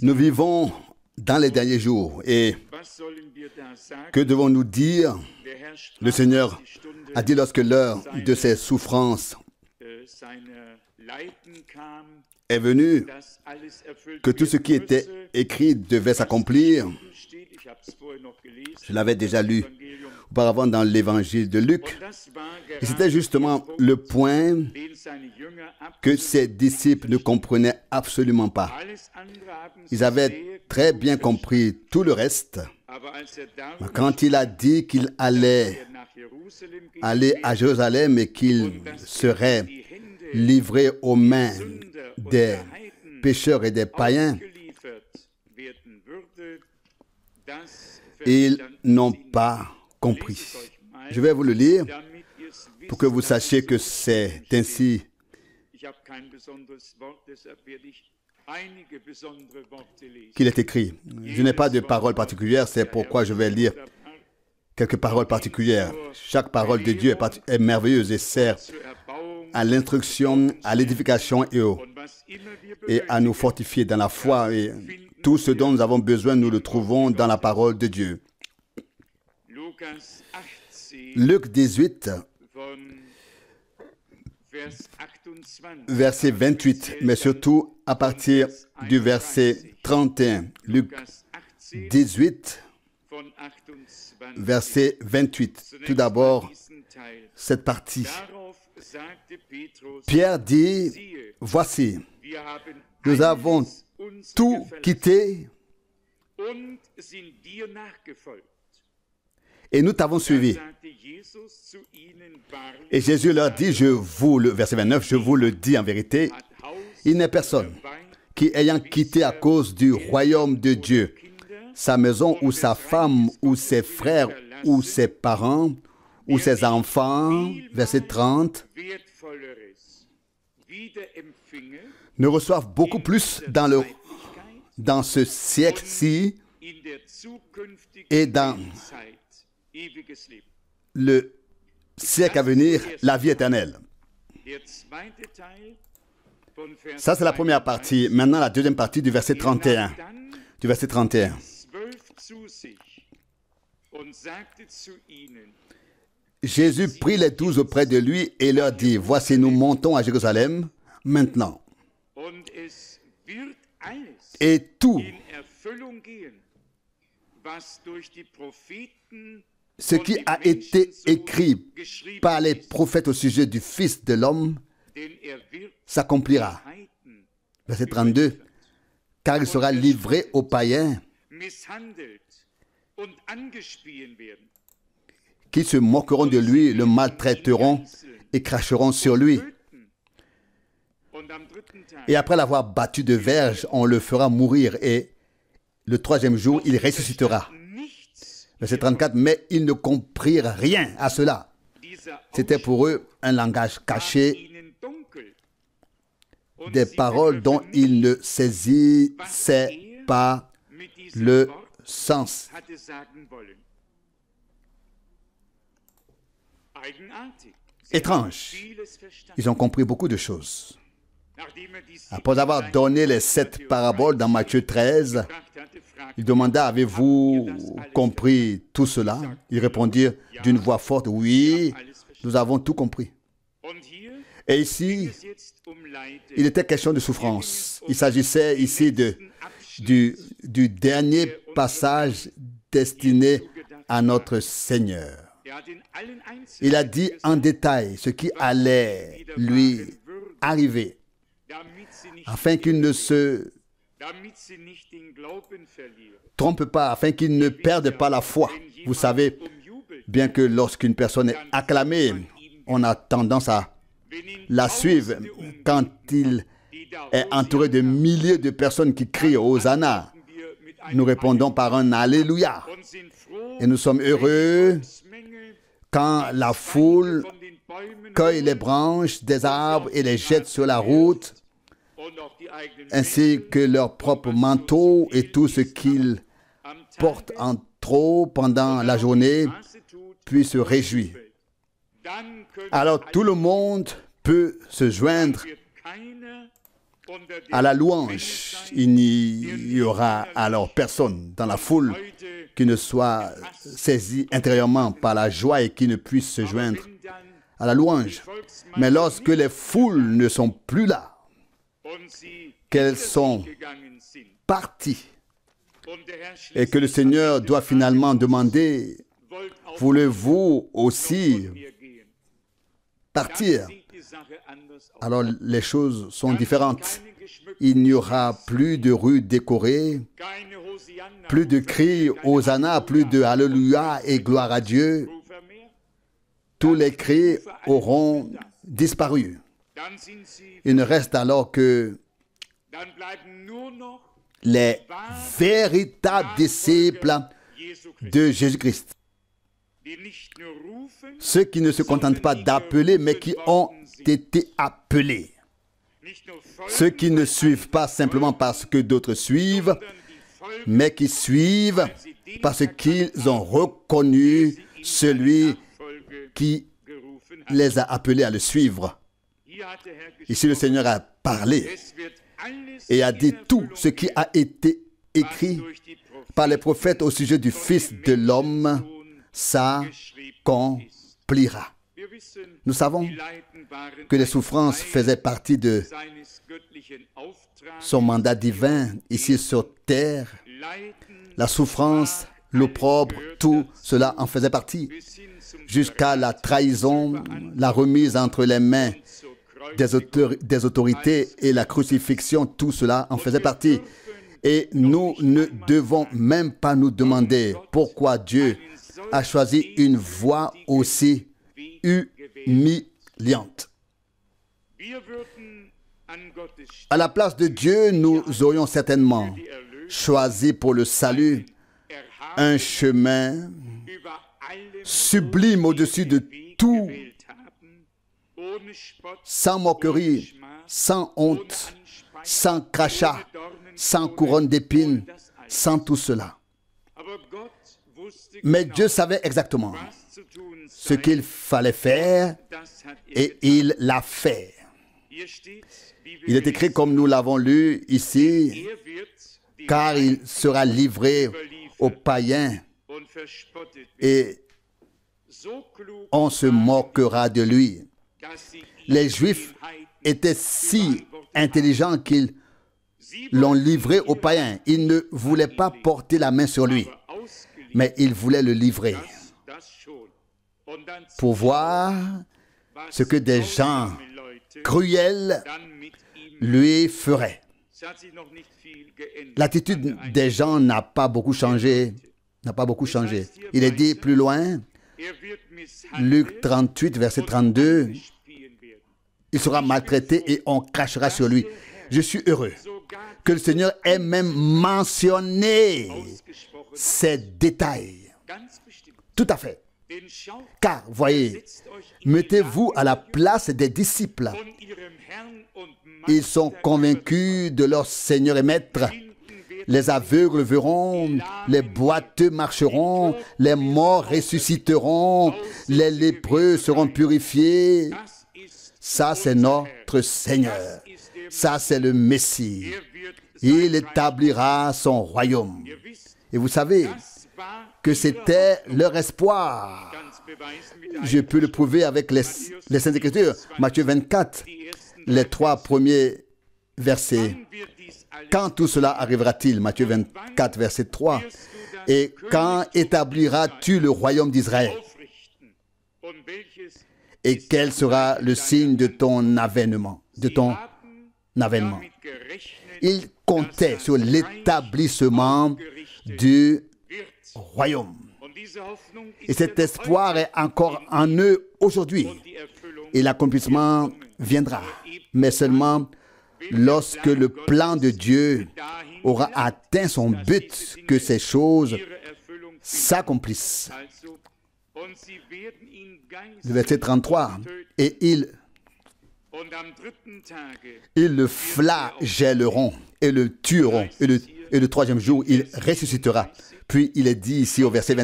Nous vivons dans les derniers jours. Et que devons-nous dire? Le Seigneur a dit lorsque l'heure de ses souffrances est venue, que tout ce qui était écrit devait s'accomplir. Je l'avais déjà lu auparavant dans l'évangile de Luc. Et c'était justement le point que ses disciples ne comprenaient absolument pas. Ils avaient très bien compris tout le reste. Quand il a dit qu'il allait aller à Jérusalem et qu'il serait livré aux mains des pécheurs et des païens, ils n'ont pas compris. Je vais vous le lire pour que vous sachiez que c'est ainsi qu'il est écrit. Je n'ai pas de paroles particulières, c'est pourquoi je vais lire quelques paroles particulières. Chaque parole de Dieu est merveilleuse et sert à l'instruction, à l'édification et à nous fortifier dans la foi. Et tout ce dont nous avons besoin, nous le trouvons dans la parole de Dieu. Luc 18, verset 28, mais surtout à partir du verset 31. Luc 18, verset 28. Tout d'abord, cette partie. Pierre dit, « Voici, nous avons tout quitté et nous t'avons suivi. » Et Jésus leur dit, verset 29, « Je vous le dis en vérité, il n'est personne qui, ayant quitté à cause du royaume de Dieu sa maison ou sa femme ou ses frères ou ses parents ou ses enfants, verset 30, ne reçoivent beaucoup plus dans ce siècle-ci et dans le siècle à venir, la vie éternelle. » Ça, c'est la première partie. Maintenant, la deuxième partie du verset 31. Du verset 31. Jésus prit les 12 auprès de lui et leur dit, « Voici, nous montons à Jérusalem maintenant. Et tout ce qui a été écrit par les prophètes au sujet du Fils de l'homme s'accomplira. » Verset 32. « Car il sera livré aux païens qui se moqueront de lui, le maltraiteront et cracheront sur lui. Et après l'avoir battu de verge, on le fera mourir et le troisième jour, il ressuscitera. » Verset 34, mais ils ne comprirent rien à cela. C'était pour eux un langage caché, des paroles dont ils ne saisissaient pas le sens. Étrange. Ils ont compris beaucoup de choses. Après avoir donné les 7 paraboles dans Matthieu 13, il demanda, « Avez-vous compris tout cela ?» Ils répondirent d'une voix forte, « Oui, nous avons tout compris. » Et ici, il était question de souffrance. Il s'agissait ici du dernier passage destiné à notre Seigneur. Il a dit en détail ce qui allait lui arriver, afin qu'il ne se trompe pas, afin qu'il ne perde pas la foi. Vous savez, bien que lorsqu'une personne est acclamée, on a tendance à la suivre. Quand il est entouré de milliers de personnes qui crient Hosanna, nous répondons par un Alléluia. Et nous sommes heureux quand la foule cueille les branches des arbres et les jette sur la route, ainsi que leurs propres manteaux et tout ce qu'ils portent en trop pendant la journée, puis se réjouir. Alors tout le monde peut se joindre à la louange. Il n'y aura alors personne dans la foule qui ne soit saisi intérieurement par la joie et qui ne puisse se joindre à la louange. Mais lorsque les foules ne sont plus là, qu'elles sont parties, et que le Seigneur doit finalement demander, voulez-vous aussi partir? Alors les choses sont différentes. Il n'y aura plus de rues décorées, plus de cris Hosanna, plus de Alléluia et gloire à Dieu. Tous les cris auront disparu. Il ne reste alors que les véritables disciples de Jésus-Christ. Ceux qui ne se contentent pas d'appeler, mais qui ont été appelés. Ceux qui ne suivent pas simplement parce que d'autres suivent, mais qui suivent parce qu'ils ont reconnu celui qui les a appelés à le suivre. Ici, le Seigneur a parlé et a dit tout ce qui a été écrit par les prophètes au sujet du Fils de l'homme s'accomplira. Nous savons que les souffrances faisaient partie de son mandat divin ici sur terre. La souffrance, l'opprobre, tout cela en faisait partie. Jusqu'à la trahison, la remise entre les mains des autorités et la crucifixion, tout cela en faisait partie. Et nous ne devons même pas nous demander pourquoi Dieu a choisi une voie aussi humiliante. À la place de Dieu, nous aurions certainement choisi pour le salut un chemin sublime au-dessus de tout, sans moquerie, sans honte, sans crachat, sans couronne d'épines, sans tout cela. Mais Dieu savait exactement ce qu'il fallait faire et il l'a fait. Il est écrit comme nous l'avons lu ici, car il sera livré aux païens et on se moquera de lui. Les Juifs étaient si intelligents qu'ils l'ont livré aux païens. Ils ne voulaient pas porter la main sur lui, mais ils voulaient le livrer pour voir ce que des gens cruels lui feraient. L'attitude des gens n'a pas beaucoup changé. Il est dit plus loin, Luc 38, verset 32, il sera maltraité et on crachera sur lui. Je suis heureux que le Seigneur ait même mentionné ces détails. Tout à fait. Car, voyez, mettez-vous à la place des disciples. Ils sont convaincus de leur Seigneur et Maître. Les aveugles verront, les boiteux marcheront, les morts ressusciteront, les lépreux seront purifiés. Ça, c'est notre Seigneur. Ça, c'est le Messie. Il établira son royaume. Et vous savez que c'était leur espoir. Je peux le prouver avec les Saintes Écritures. Matthieu 24, les 3 premiers versets. Quand tout cela arrivera-t-il? Matthieu 24, verset 3. Et quand établiras-tu le royaume d'Israël? Et quel sera le signe de ton avènement? Il comptait sur l'établissement du royaume. Et cet espoir est encore en eux aujourd'hui. Et l'accomplissement viendra, mais seulement lorsque le plan de Dieu aura atteint son but, que ces choses s'accomplissent. Le verset 33, et ils le flagelleront et le tueront, et le troisième jour, il ressuscitera. Puis il est dit ici au verset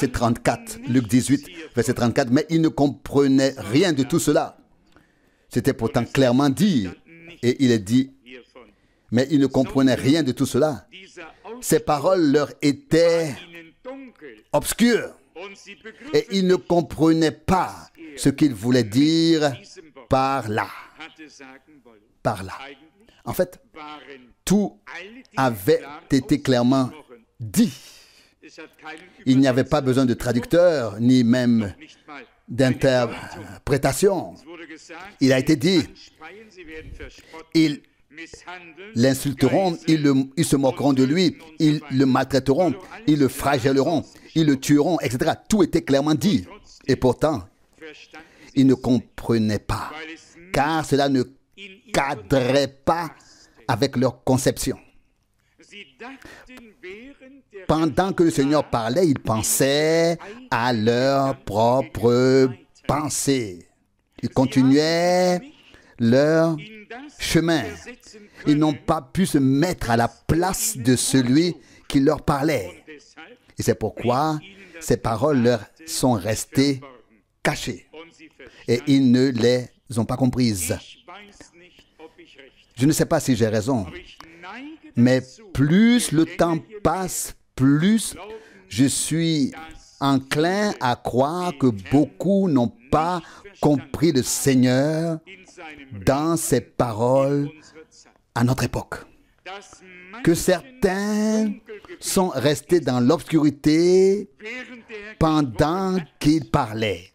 34, Luc 18, verset 34, mais il ne comprenait rien de tout cela. C'était pourtant clairement dit, et il est dit Mais ils ne comprenaient rien de tout cela. Ces paroles leur étaient obscures. Et ils ne comprenaient pas ce qu'il voulait dire par là. Par là. En fait, tout avait été clairement dit. Il n'y avait pas besoin de traducteur, ni même d'interprétation. Il a été dit, ils l'insulteront, ils se moqueront de lui, ils le maltraiteront, ils le flagelleront, ils le tueront, etc. Tout était clairement dit. Et pourtant, ils ne comprenaient pas, car cela ne cadrait pas avec leur conception. Pendant que le Seigneur parlait, ils pensaient à leur propre pensée. Ils continuaient leur chemin. Ils n'ont pas pu se mettre à la place de celui qui leur parlait. Et c'est pourquoi ces paroles leur sont restées cachées. Et ils ne les ont pas comprises. Je ne sais pas si j'ai raison, mais plus le temps passe, plus je suis enclin à croire que beaucoup n'ont pas compris le Seigneur dans ses paroles à notre époque. Que certains sont restés dans l'obscurité pendant qu'il parlait.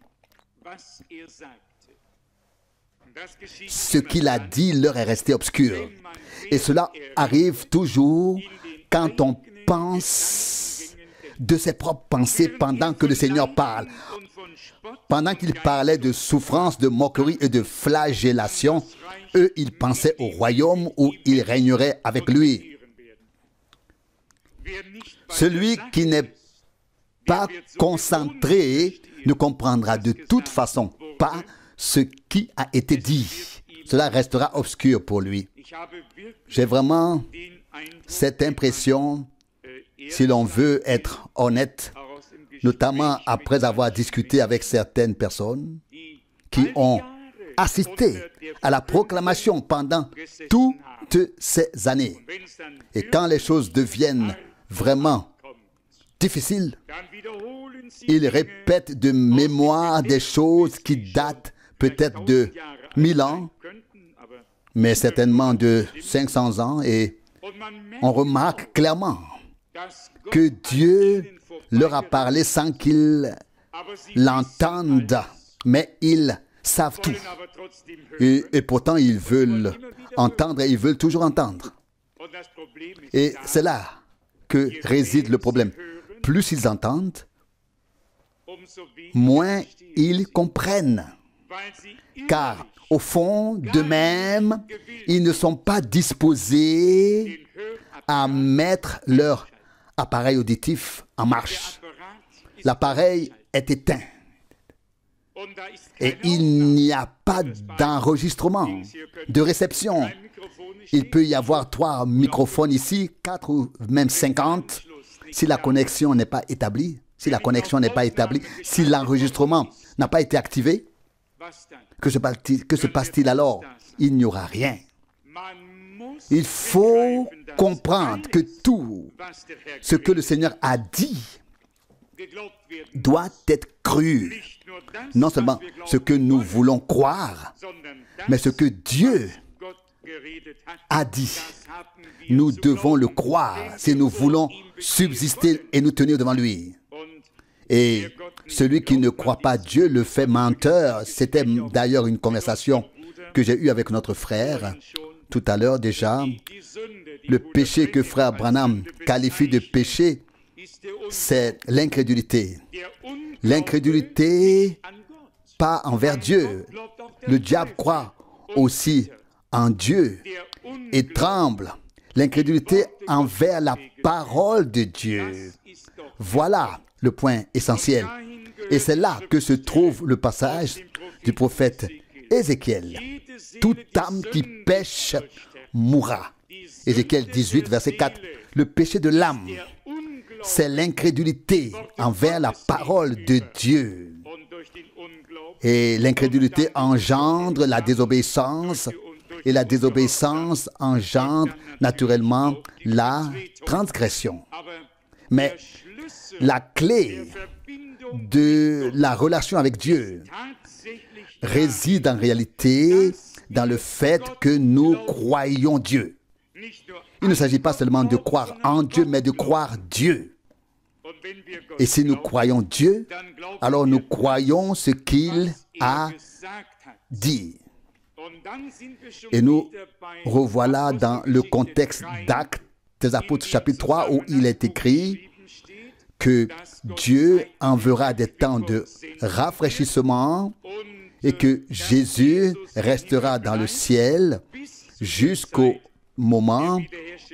Ce qu'il a dit leur est resté obscur. Et cela arrive toujours quand on pense de ses propres pensées pendant que le Seigneur parle. Pendant qu'il parlait de souffrance, de moquerie et de flagellation, eux, ils pensaient au royaume où ils régneraient avec lui. Celui qui n'est pas concentré ne comprendra de toute façon pas ce qui a été dit. Cela restera obscur pour lui. J'ai vraiment cette impression, si l'on veut être honnête, notamment après avoir discuté avec certaines personnes qui ont assisté à la proclamation pendant toutes ces années. Et quand les choses deviennent vraiment difficiles, ils répètent de mémoire des choses qui datent peut-être de 1000 ans, mais certainement de 500 ans, et on remarque clairement que Dieu leur a parlé sans qu'ils l'entendent, mais ils savent tout. Et pourtant, ils veulent entendre et ils veulent toujours entendre. Et c'est là que réside le problème. Plus ils entendent, moins ils comprennent. Car au fond d'eux-mêmes, ils ne sont pas disposés à mettre leur appareil auditif en marche. L'appareil est éteint. Et il n'y a pas d'enregistrement, de réception. Il peut y avoir 3 microphones ici, 4 ou même 50. Si la connexion n'est pas établie, si l'enregistrement n'a pas été activé, que se passe-t-il alors? Il n'y aura rien. Il faut comprendre que tout ce que le Seigneur a dit doit être cru. Non seulement ce que nous voulons croire, mais ce que Dieu a dit. Nous devons le croire si nous voulons subsister et nous tenir devant lui. Et celui qui ne croit pas Dieu le fait menteur. C'était d'ailleurs une conversation que j'ai eue avec notre frère tout à l'heure déjà. Le péché que frère Branham qualifie de péché, c'est l'incrédulité. L'incrédulité pas envers Dieu. Le diable croit aussi en Dieu et tremble. L'incrédulité envers la parole de Dieu. Voilà le point essentiel. Et c'est là que se trouve le passage du prophète Ézéchiel. Toute âme qui pêche mourra. Ézéchiel 18, verset 4. Le péché de l'âme, c'est l'incrédulité envers la parole de Et l'incrédulité engendre la désobéissance Et la désobéissance engendre naturellement la transgression. Mais la clé de la relation avec Dieu réside en réalité dans le fait que nous croyons Dieu. Il ne s'agit pas seulement de croire en Dieu, mais de croire Dieu. Et si nous croyons Dieu, alors nous croyons ce qu'il a dit. Et nous revoilà dans le contexte d'Actes des Apôtres chapitre 3 où il est écrit que Dieu enverra des temps de rafraîchissement et que Jésus restera dans le ciel jusqu'au moment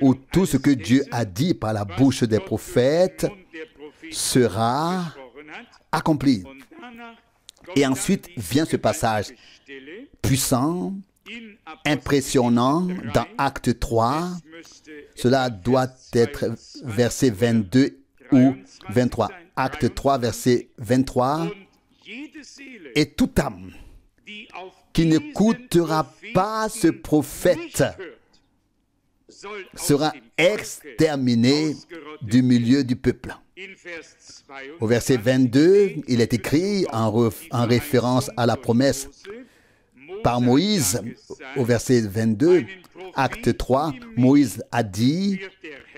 où tout ce que Dieu a dit par la bouche des prophètes sera accompli. Et ensuite vient ce passage puissant, impressionnant dans Acte 3. Cela doit être verset 22 ou 23. Acte 3, verset 23. Et toute âme qui n'écoutera pas ce prophète sera exterminée du milieu du peuple. Au verset 22, il est écrit, en référence à la promesse par Moïse, au verset 22, Acte 3, Moïse a dit,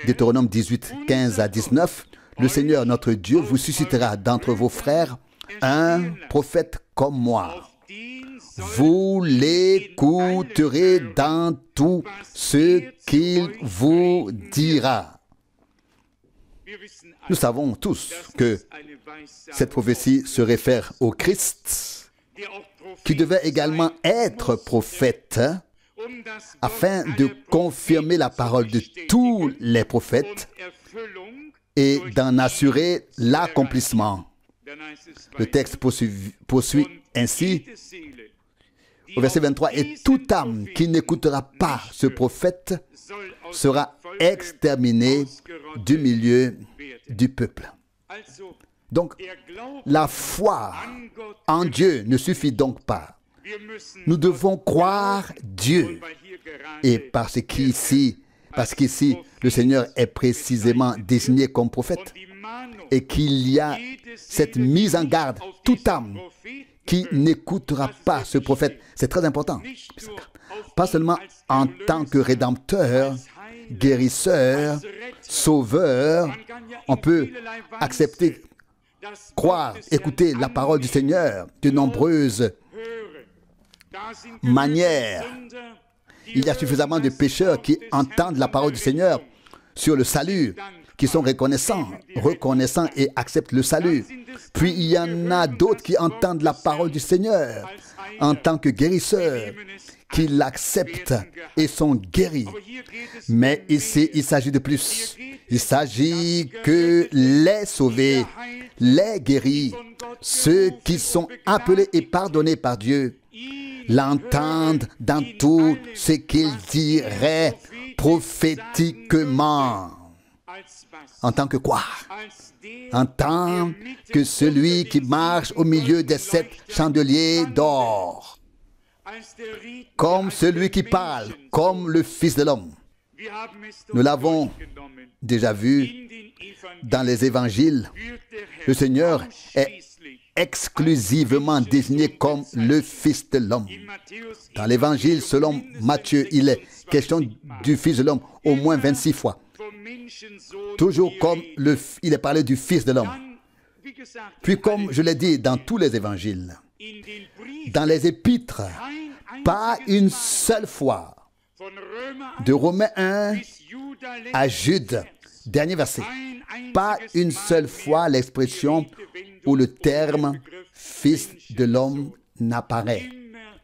Deutéronome 18, 15 à 19, « Le Seigneur notre Dieu vous suscitera d'entre vos frères un prophète comme moi. Vous l'écouterez dans tout ce qu'il vous dira. » Nous savons tous que cette prophétie se réfère au Christ, qui devait également être prophète, afin de confirmer la parole de tous les prophètes et d'en assurer l'accomplissement. Le texte poursuit ainsi au verset 23, « Et toute âme qui n'écoutera pas ce prophète sera exterminée du milieu du peuple. » Donc, la foi en Dieu ne suffit donc pas. Nous devons croire Dieu. Et parce qu'ici, le Seigneur est précisément désigné comme prophète et qu'il y a cette mise en garde, toute âme qui n'écoutera pas ce prophète. C'est très important. Pas seulement en tant que rédempteur, guérisseur, sauveur, on peut accepter, croire, écouter la parole du Seigneur de nombreuses manières. Il y a suffisamment de pécheurs qui entendent la parole du Seigneur sur le salut, qui sont reconnaissants et acceptent le salut. Puis il y en a d'autres qui entendent la parole du Seigneur en tant que guérisseurs, qui l'acceptent et sont guéris. Mais ici, il s'agit de plus. Il s'agit que les sauvés, les guéris, ceux qui sont appelés et pardonnés par Dieu, l'entendent dans tout ce qu'il dirait prophétiquement. En tant que quoi? En tant que celui qui marche au milieu des 7 chandeliers d'or. Comme celui qui parle, comme le Fils de l'homme. Nous l'avons déjà vu dans les évangiles. Le Seigneur est exclusivement désigné comme le Fils de l'homme. Dans l'évangile selon Matthieu, il est question du Fils de l'homme au moins 26 fois. Toujours comme il est parlé du Fils de l'homme. Puis comme je l'ai dit dans tous les évangiles, dans les épîtres, pas une seule fois, de Romains 1 à Jude, dernier verset, pas une seule fois l'expression où le terme Fils de l'homme n'apparaît.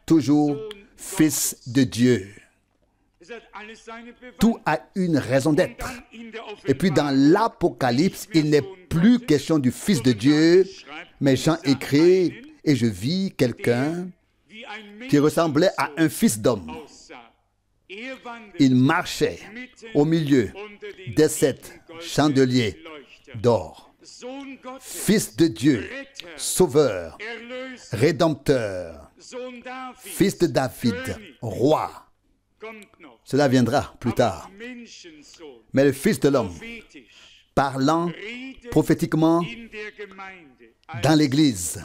Toujours Fils de Dieu. Tout a une raison d'être. Et puis dans l'Apocalypse, il n'est plus question du Fils de Dieu, mais Jean écrit, et je vis quelqu'un qui ressemblait à un fils d'homme. Il marchait au milieu des 7 chandeliers d'or. Fils de Dieu, sauveur, rédempteur, fils de David, roi. Cela viendra plus tard. Mais le Fils de l'homme, parlant prophétiquement dans l'Église.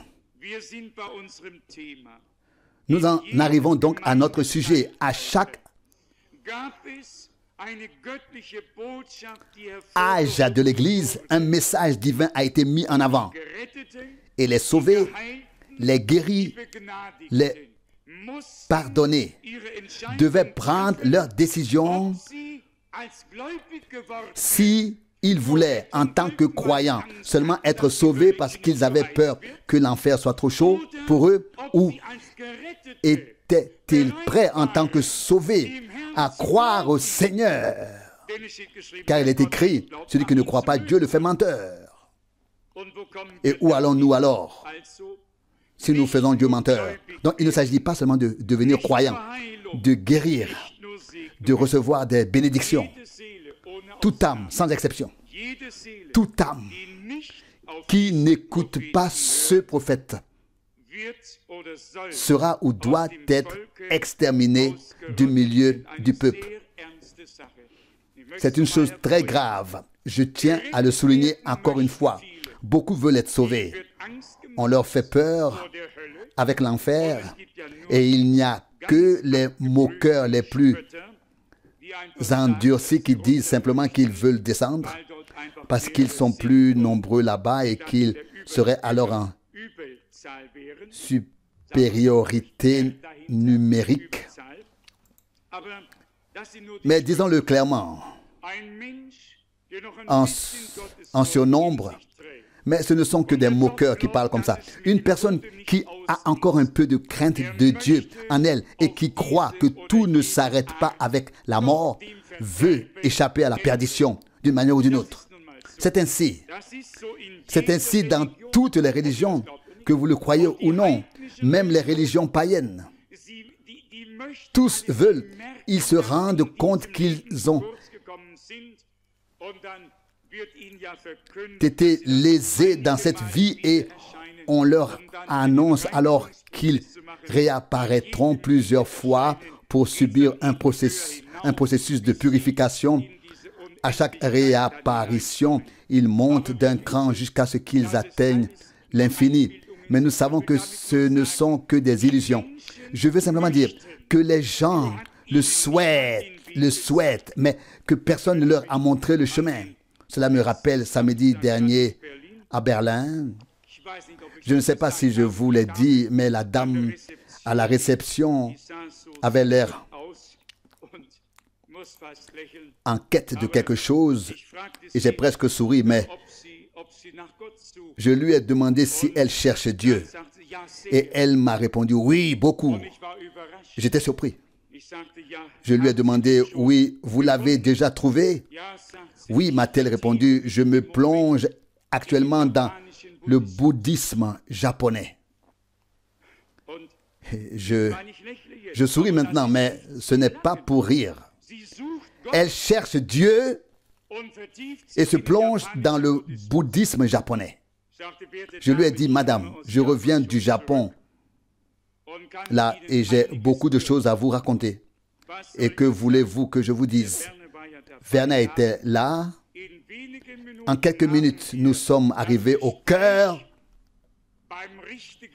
Nous en arrivons donc à notre sujet. À chaque âge de l'Église, un message divin a été mis en avant. Et les sauvés, les guéris, les pardonnés devaient prendre leur décision si ils voulaient, en tant que croyants, seulement être sauvés parce qu'ils avaient peur que l'enfer soit trop chaud pour eux, ou étaient-ils prêts en tant que sauvés à croire au Seigneur? Car il est écrit, celui qui ne croit pas Dieu le fait menteur. Et où allons-nous alors si nous faisons Dieu menteur? Donc il ne s'agit pas seulement de devenir croyant, de guérir, de recevoir des bénédictions. Toute âme, sans exception, toute âme qui n'écoute pas ce prophète sera ou doit être exterminée du milieu du peuple. C'est une chose très grave. Je tiens à le souligner encore une fois. Beaucoup veulent être sauvés. On leur fait peur avec l'enfer et il n'y a que les moqueurs les plus endurcis qui disent simplement qu'ils veulent descendre parce qu'ils sont plus nombreux là-bas et qu'ils seraient alors en supériorité numérique. Mais disons-le clairement, en surnombre, mais ce ne sont que des moqueurs qui parlent comme ça. Une personne qui a encore un peu de crainte de Dieu en elle et qui croit que tout ne s'arrête pas avec la mort, veut échapper à la perdition d'une manière ou d'une autre. C'est ainsi. C'est ainsi dans toutes les religions, que vous le croyez ou non, même les religions païennes. Tous veulent, ils se rendent compte qu'ils ont été lésés dans cette vie et on leur annonce alors qu'ils réapparaîtront plusieurs fois pour subir un processus de purification. À chaque réapparition, ils montent d'un cran jusqu'à ce qu'ils atteignent l'infini. Mais nous savons que ce ne sont que des illusions. Je veux simplement dire que les gens le souhaitent, mais que personne ne leur a montré le chemin. Cela me rappelle samedi dernier à Berlin. Je ne sais pas si je vous l'ai dit, mais la dame à la réception avait l'air en quête de quelque chose et j'ai presque souri, mais je lui ai demandé si elle cherche Dieu et elle m'a répondu oui, beaucoup. J'étais surpris. Je lui ai demandé, oui, vous l'avez déjà trouvé? Oui, m'a-t-elle répondu, je me plonge actuellement dans le bouddhisme japonais. Je souris maintenant, mais ce n'est pas pour rire. Elle cherche Dieu et se plonge dans le bouddhisme japonais. Je lui ai dit, madame, je reviens du Japon là et j'ai beaucoup de choses à vous raconter. Et que voulez-vous que je vous dise? Werner était là. En quelques minutes, nous sommes arrivés au cœur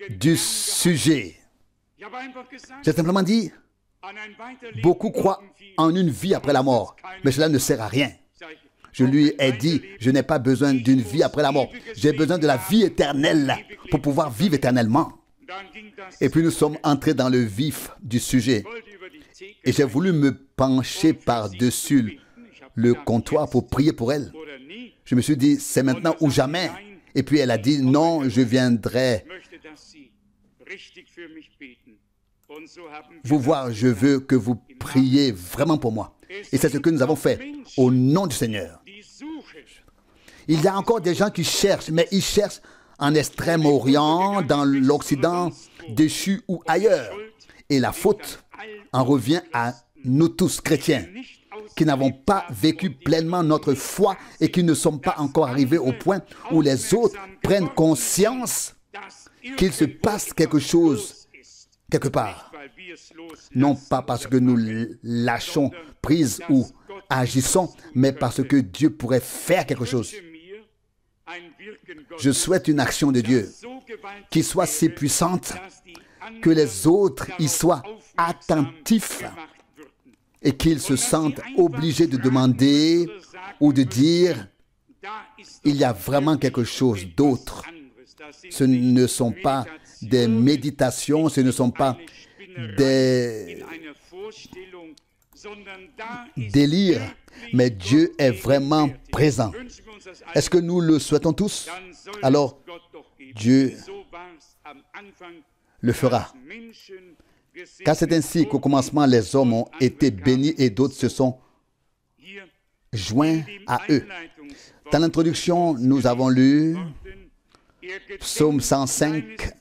du sujet. J'ai simplement dit, beaucoup croient en une vie après la mort, mais cela ne sert à rien. Je lui ai dit, je n'ai pas besoin d'une vie après la mort. J'ai besoin de la vie éternelle pour pouvoir vivre éternellement. Et puis nous sommes entrés dans le vif du sujet. Et j'ai voulu me pencher par-dessus le comptoir pour prier pour elle. Je me suis dit, c'est maintenant ou jamais. Et puis elle a dit, non, je viendrai vous voir, je veux que vous priez vraiment pour moi. Et c'est ce que nous avons fait, au nom du Seigneur. Il y a encore des gens qui cherchent, mais ils cherchent en Extrême-Orient, dans l'Occident, déchu ou ailleurs. Et la faute en revient à nous tous, chrétiens, qui n'avons pas vécu pleinement notre foi et qui ne sommes pas encore arrivés au point où les autres prennent conscience qu'il se passe quelque chose quelque part. Non pas parce que nous lâchons prise ou agissons, mais parce que Dieu pourrait faire quelque chose. Je souhaite une action de Dieu qui soit si puissante que les autres y soient attentifs et qu'ils se sentent obligés de demander ou de dire, il y a vraiment quelque chose d'autre. Ce ne sont pas des méditations, ce ne sont pas des délires, mais Dieu est vraiment présent. Est-ce que nous le souhaitons tous? Alors, Dieu le fera. Car c'est ainsi qu'au commencement, les hommes ont été bénis et d'autres se sont joints à eux. Dans l'introduction, nous avons lu Psaume 105,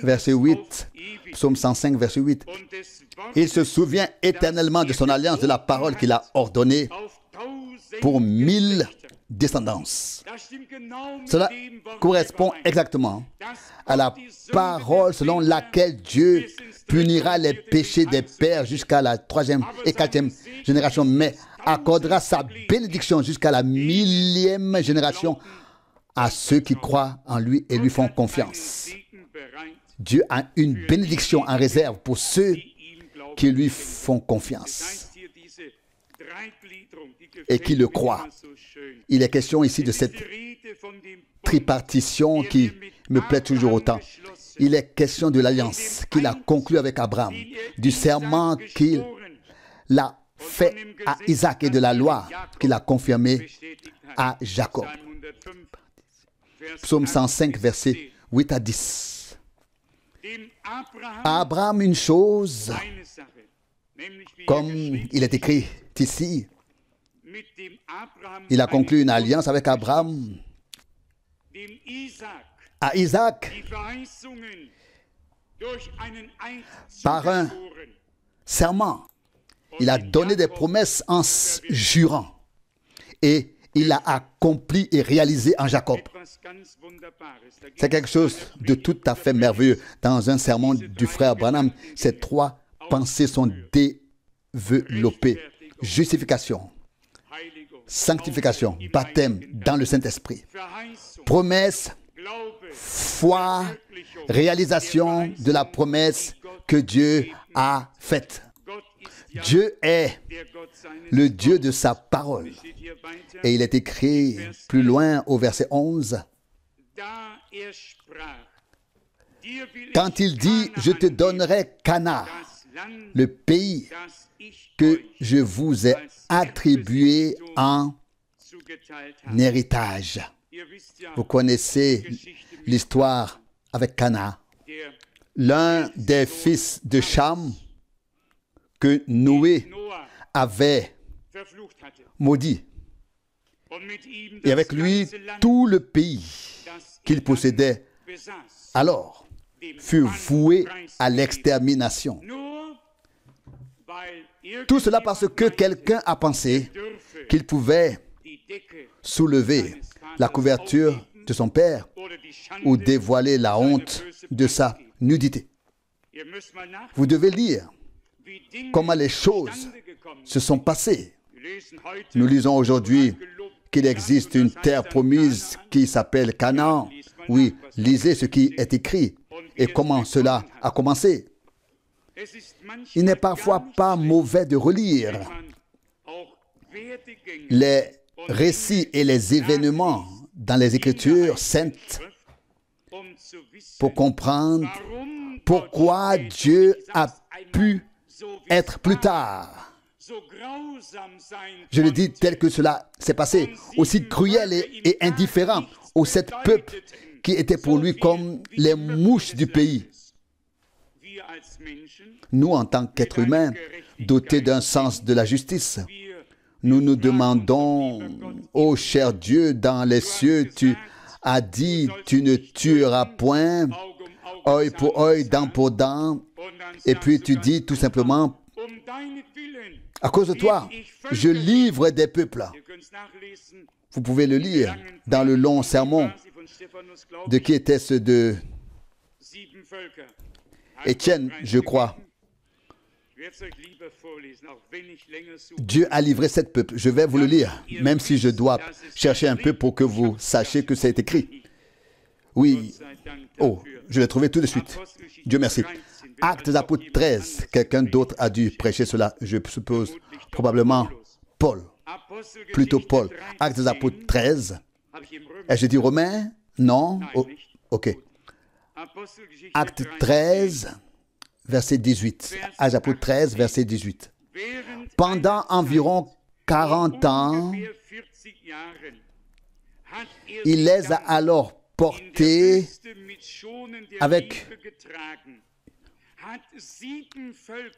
verset 8. Psaume 105, verset 8. Il se souvient éternellement de son alliance, de la parole qu'il a ordonnée pour 1000 descendances. Cela correspond exactement à la parole selon laquelle Dieu punira les péchés des pères jusqu'à la 3e et 4e génération, mais accordera sa bénédiction jusqu'à la 1000e génération à ceux qui croient en lui et lui font confiance. Dieu a une bénédiction en réserve pour ceux qui lui font confiance et qui le croient. Il est question ici de cette tripartition qui me plaît toujours autant. Il est question de l'alliance qu'il a conclue avec Abraham, du serment qu'il a fait à Isaac et de la loi qu'il a confirmée à Jacob. Psaume 105, versets 8 à 10. À Abraham, une chose, comme il est écrit ici, il a conclu une alliance avec Abraham, à Isaac, par un serment. Il a donné des promesses en jurant et il a accompli et réalisé en Jacob. C'est quelque chose de tout à fait merveilleux. Dans un sermon du frère Branham, ces trois pensées sont développées. Justification, sanctification, baptême dans le Saint-Esprit, promesse, foi, réalisation de la promesse que Dieu a faite. Dieu est le Dieu de sa parole. Et il est écrit plus loin au verset 11, quand il dit, je te donnerai Canaan, le pays que je vous ai attribué en héritage. Vous connaissez l'histoire avec Canaan, l'un des fils de Cham que Noé avait maudit. Et avec lui, tout le pays qu'il possédait alors fut voué à l'extermination. Tout cela parce que quelqu'un a pensé qu'il pouvait soulever la couverture de son père ou dévoiler la honte de sa nudité. Vous devez lire comment les choses se sont passées. Nous lisons aujourd'hui qu'il existe une terre promise qui s'appelle Canaan. Oui, lisez ce qui est écrit et comment cela a commencé. Il n'est parfois pas mauvais de relire les récits et les événements dans les Écritures saintes pour comprendre pourquoi Dieu a pu être plus tard. Je le dis tel que cela s'est passé, aussi cruel et indifférent aux 7 peuples qui étaient pour lui comme les mouches du pays. Nous, en tant qu'êtres humains, dotés d'un sens de la justice, nous nous demandons, ô cher Dieu, dans les cieux, tu as dit, tu ne tueras point, œil pour œil, dent pour dent, et puis tu dis tout simplement, à cause de toi, je livre des peuples. Vous pouvez le lire dans le long sermon. De qui était-ce? De Étienne, je crois. Dieu a livré cette peuple. Je vais vous le lire, même si je dois chercher un peu pour que vous sachiez que c'est écrit. Oui. Oh, je l'ai trouvé tout de suite. Dieu merci. Actes des Apôtres 13. Quelqu'un d'autre a dû prêcher cela, je suppose. Probablement Paul. Plutôt Paul. Actes des Apôtres 13. Et j'ai dit Romains? Non? Oh, ok. Actes 13, verset 18. Actes des Apôtres 13, verset 18. Pendant environ 40 ans, il les a alors portés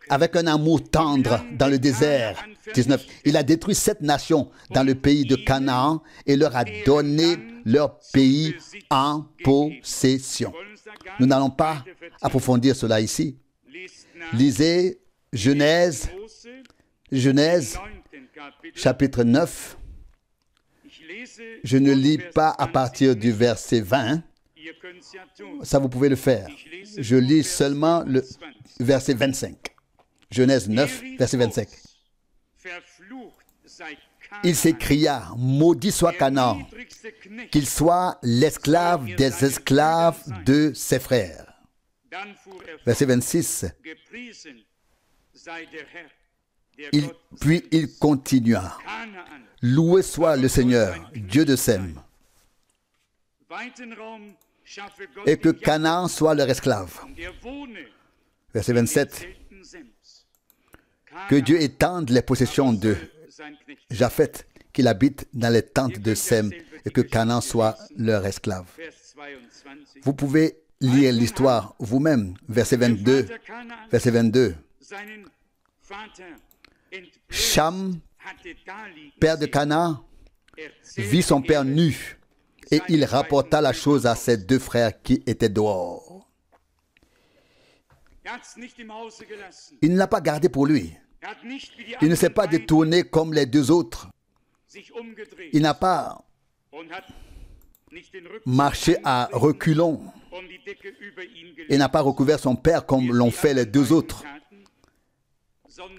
avec un amour tendre dans le désert. 19. Il a détruit 7 nations dans le pays de Canaan et leur a donné leur pays en possession. Nous n'allons pas approfondir cela ici. Lisez Genèse, chapitre 9. Je ne lis pas à partir du verset 20. Ça, vous pouvez le faire. Je lis seulement le verset 25. Genèse 9, verset 25. Il s'écria, maudit soit Canaan, qu'il soit l'esclave des esclaves de ses frères. Verset 26. Puis il continua. Loué soit le Seigneur, Dieu de Sem, et que Canaan soit leur esclave. Verset 27. Que Dieu étende les possessions de Japheth, qu'il habite dans les tentes de Sem, et que Canaan soit leur esclave. Vous pouvez lire l'histoire vous-même. Verset 22. Verset 22. Cham, père de Canaan, vit son père nu, et il rapporta la chose à ses 2 frères qui étaient dehors. Il ne l'a pas gardé pour lui. Il ne s'est pas détourné comme les 2 autres. Il n'a pas marché à reculons. Il n'a pas recouvert son père comme l'ont fait les 2 autres.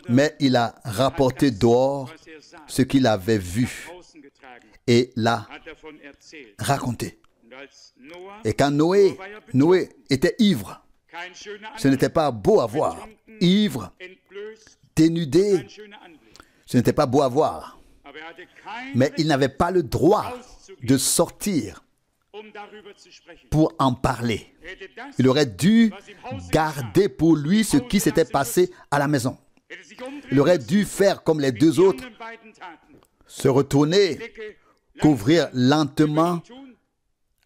Mais il a rapporté dehors ce qu'il avait vu et l'a raconté. Et quand Noé était ivre, ce n'était pas beau à voir. Ivre, dénudé, ce n'était pas beau à voir. Mais il n'avait pas le droit de sortir pour en parler. Il aurait dû garder pour lui ce qui s'était passé à la maison. Il aurait dû faire comme les 2 autres, se retourner, couvrir lentement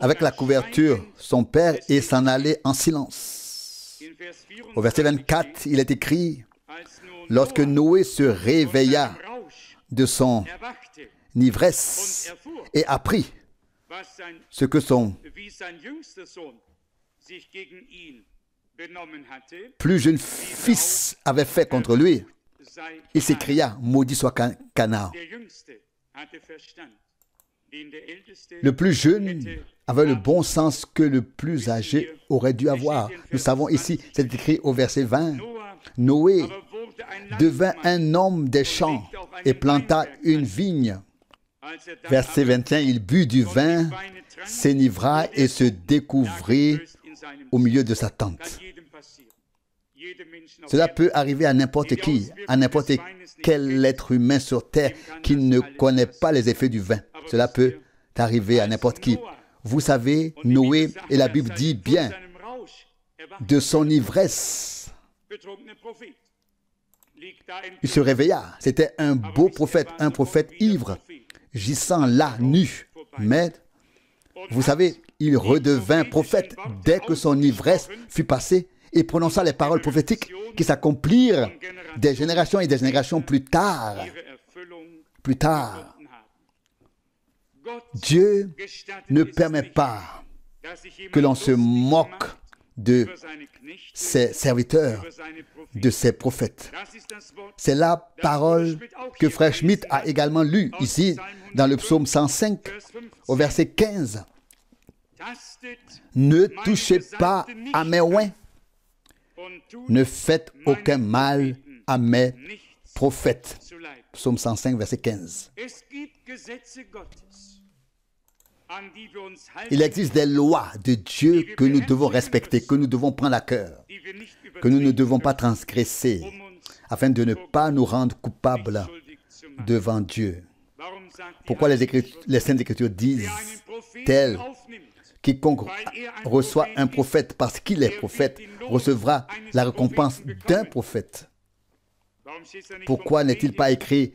avec la couverture son père et s'en aller en silence. Au verset 24, il est écrit, lorsque Noé se réveilla de son ivresse et apprit ce que son plus jeune fils avait fait contre lui, il s'écria, maudit soit Canaan. Le plus jeune avait le bon sens que le plus âgé aurait dû avoir. Nous savons ici, c'est écrit au verset 20, Noé devint un homme des champs et planta une vigne. Verset 21, il but du vin, s'enivra et se découvrit au milieu de sa tente. Cela peut arriver à n'importe qui, à n'importe quel être humain sur terre qui ne connaît pas les effets du vin. Cela peut arriver à n'importe qui. Vous savez, Noé, et la Bible dit bien, de son ivresse, il se réveilla. C'était un beau prophète, un prophète ivre, gisant là, nu. Mais, vous savez, il redevint prophète dès que son ivresse fut passée et prononça les paroles prophétiques qui s'accomplirent des générations et des générations plus tard. Plus tard. Dieu ne permet pas que l'on se moque de ses serviteurs, de ses prophètes. C'est la parole que Frère Schmitt a également lue ici dans le psaume 105 au verset 15. Ne touchez pas à mes oins, ne faites aucun mal à mes prophètes. Psaume 105, verset 15. Il existe des lois de Dieu que nous devons respecter, que nous devons prendre à cœur, que nous ne devons pas transgresser, afin de ne pas nous rendre coupables devant Dieu. Pourquoi les Saintes Écritures disent-elles: quiconque reçoit un prophète parce qu'il est prophète recevra la récompense d'un prophète? Pourquoi n'est-il pas écrit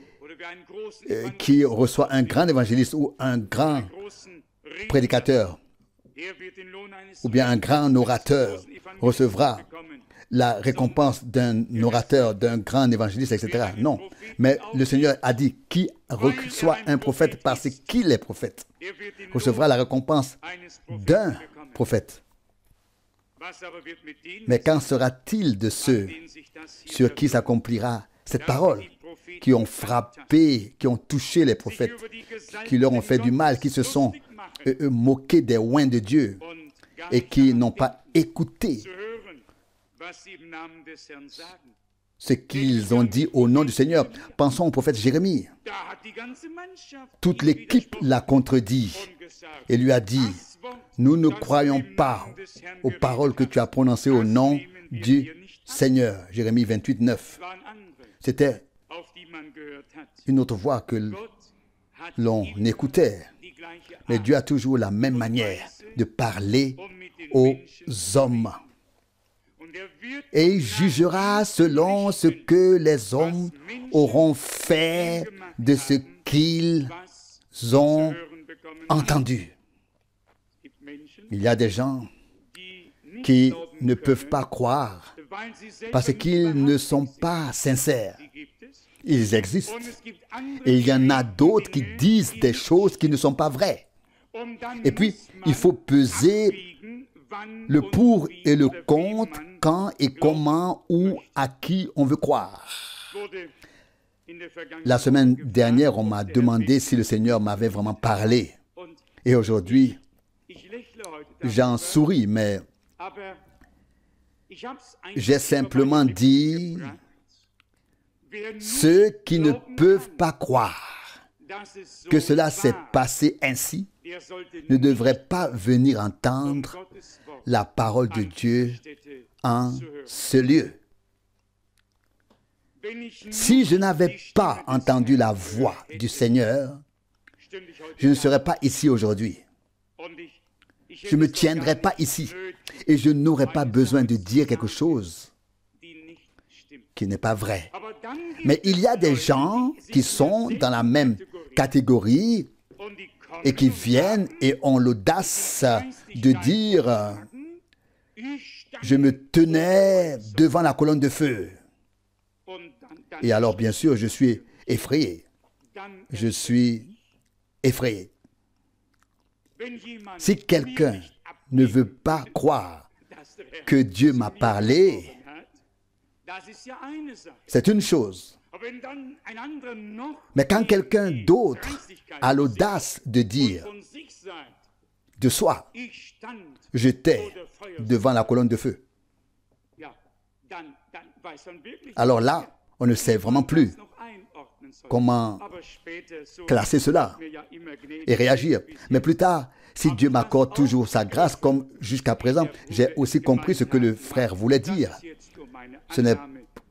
qui reçoit un grand évangéliste ou un grand prédicateur ou bien un grand orateur recevra la récompense d'un orateur, d'un grand évangéliste, etc. Non. Mais le Seigneur a dit: qui reçoit un prophète parce qu'il est prophète recevra la récompense d'un prophète. Mais qu'en sera-t-il de ceux sur qui s'accomplira cette parole, qui ont frappé, qui ont touché les prophètes, qui leur ont fait du mal, qui se sont moqués des oints de Dieu et qui n'ont pas écouté ce qu'ils ont dit au nom du Seigneur? Pensons au prophète Jérémie. Toute l'équipe l'a contredit et lui a dit: nous ne croyons pas aux paroles que tu as prononcées au nom du Seigneur. Jérémie 28, 9. C'était une autre voix que l'on écoutait. Mais Dieu a toujours la même manière de parler aux hommes. Et il jugera selon ce que les hommes auront fait de ce qu'ils ont entendu. Il y a des gens qui ne peuvent pas croire parce qu'ils ne sont pas sincères. Ils existent. Et il y en a d'autres qui disent des choses qui ne sont pas vraies. Et puis, il faut peser le pour et le contre, quand et comment ou à qui on veut croire. La semaine dernière, on m'a demandé si le Seigneur m'avait vraiment parlé. Et aujourd'hui, j'en souris, mais j'ai simplement dit: ceux qui ne peuvent pas croire que cela s'est passé ainsi ne devraient pas venir entendre la parole de Dieu en ce lieu. Si je n'avais pas entendu la voix du Seigneur, je ne serais pas ici aujourd'hui. Je ne me tiendrais pas ici et je n'aurais pas besoin de dire quelque chose qui n'est pas vrai. Mais il y a des gens qui sont dans la même catégorie et qui viennent et ont l'audace de dire: je me tenais devant la colonne de feu. Et alors, bien sûr, je suis effrayé. Je suis effrayé. Si quelqu'un ne veut pas croire que Dieu m'a parlé, c'est une chose. Mais quand quelqu'un d'autre a l'audace de dire de soi: j'étais devant la colonne de feu, alors là, on ne sait vraiment plus comment classer cela et réagir. Mais plus tard, si Dieu m'accorde toujours sa grâce, comme jusqu'à présent, j'ai aussi compris ce que le frère voulait dire. Ce n'est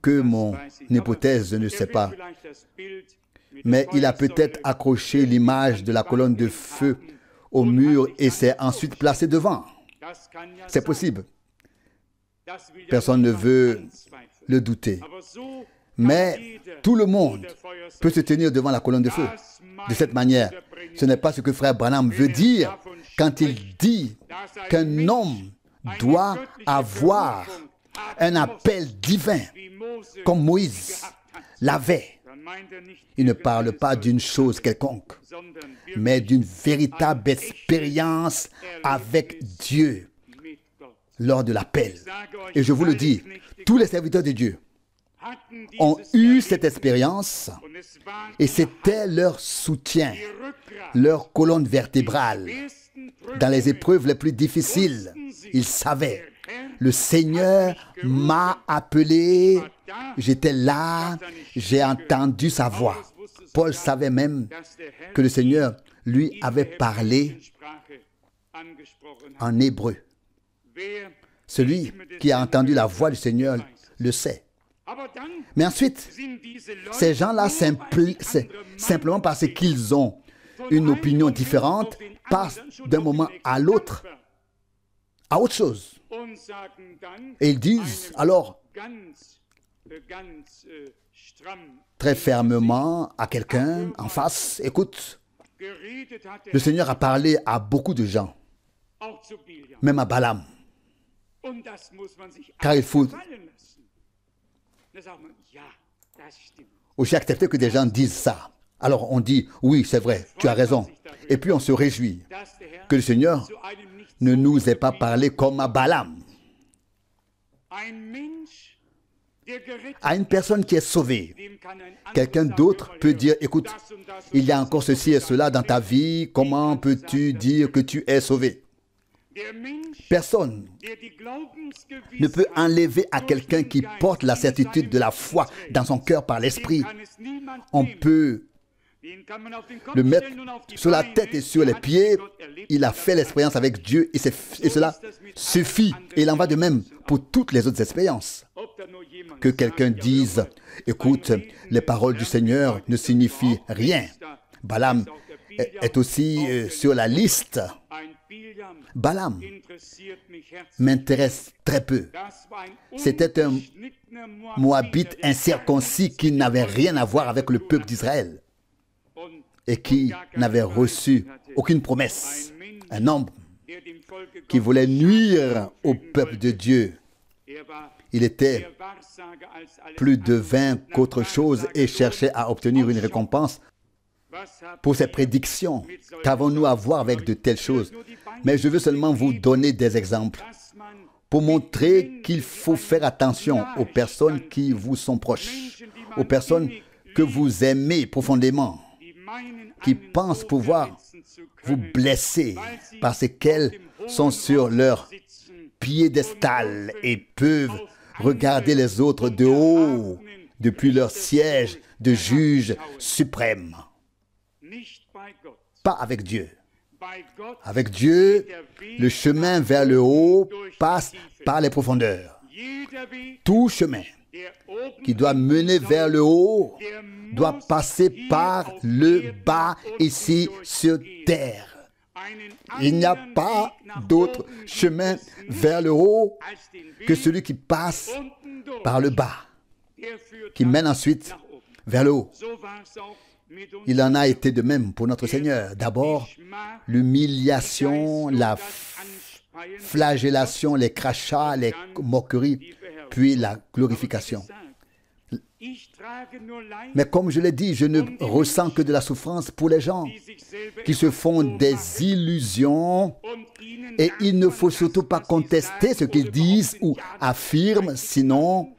que mon hypothèse, je ne sais pas. Mais il a peut-être accroché l'image de la colonne de feu au mur et s'est ensuite placé devant. C'est possible. Personne ne veut le douter. Mais tout le monde peut se tenir devant la colonne de feu. De cette manière, ce n'est pas ce que frère Branham veut dire quand il dit qu'un homme doit avoir un appel divin comme Moïse l'avait. Il ne parle pas d'une chose quelconque, mais d'une véritable expérience avec Dieu lors de l'appel. Et je vous le dis, tous les serviteurs de Dieu ont eu cette expérience et c'était leur soutien, leur colonne vertébrale. Dans les épreuves les plus difficiles, ils savaient Le Seigneur m'a appelé, j'étais là, j'ai entendu sa voix. Paul savait même que le Seigneur lui avait parlé en hébreu. Celui qui a entendu la voix du Seigneur le sait. Mais ensuite, ces gens-là, simplement parce qu'ils ont une opinion différente, passent d'un moment à l'autre à autre chose. Et ils disent alors très fermement à quelqu'un en face, écoute, le Seigneur a parlé à beaucoup de gens, même à Balaam. Car il faut aussi accepter que des gens disent ça. Alors on dit, oui, c'est vrai, tu as raison. Et puis on se réjouit que le Seigneur ne nous ait pas parlé comme à Balaam. À une personne qui est sauvée, quelqu'un d'autre peut dire, écoute, il y a encore ceci et cela dans ta vie, comment peux-tu dire que tu es sauvé? Personne ne peut enlever à quelqu'un qui porte la certitude de la foi dans son cœur par l'esprit. On peut le mettre sur la tête et sur les pieds. Il a fait l'expérience avec Dieu et cela suffit. Et il en va de même pour toutes les autres expériences. Que quelqu'un dise, écoute, les paroles du Seigneur ne signifient rien. Balaam est aussi sur la liste. Balaam m'intéresse très peu. C'était un Moabite incirconcis qui n'avait rien à voir avec le peuple d'Israël et qui n'avait reçu aucune promesse. Un homme qui voulait nuire au peuple de Dieu. Il était plus devin qu'autre chose et cherchait à obtenir une récompense pour ses prédictions. Qu'avons-nous à voir avec de telles choses? Mais je veux seulement vous donner des exemples pour montrer qu'il faut faire attention aux personnes qui vous sont proches, aux personnes que vous aimez profondément, qui pensent pouvoir vous blesser parce qu'elles sont sur leur piédestal et peuvent regarder les autres de haut depuis leur siège de juge suprême. Pas avec Dieu. Avec Dieu, le chemin vers le haut passe par les profondeurs. Tout chemin qui doit mener vers le haut doit passer par le bas ici sur terre. Il n'y a pas d'autre chemin vers le haut que celui qui passe par le bas, qui mène ensuite vers le haut. Il en a été de même pour notre Seigneur. D'abord, l'humiliation, la flagellation, les crachats, les moqueries, puis la glorification. Mais comme je l'ai dit, je ne ressens que de la souffrance pour les gens qui se font des illusions et il ne faut surtout pas contester ce qu'ils disent ou affirment, sinon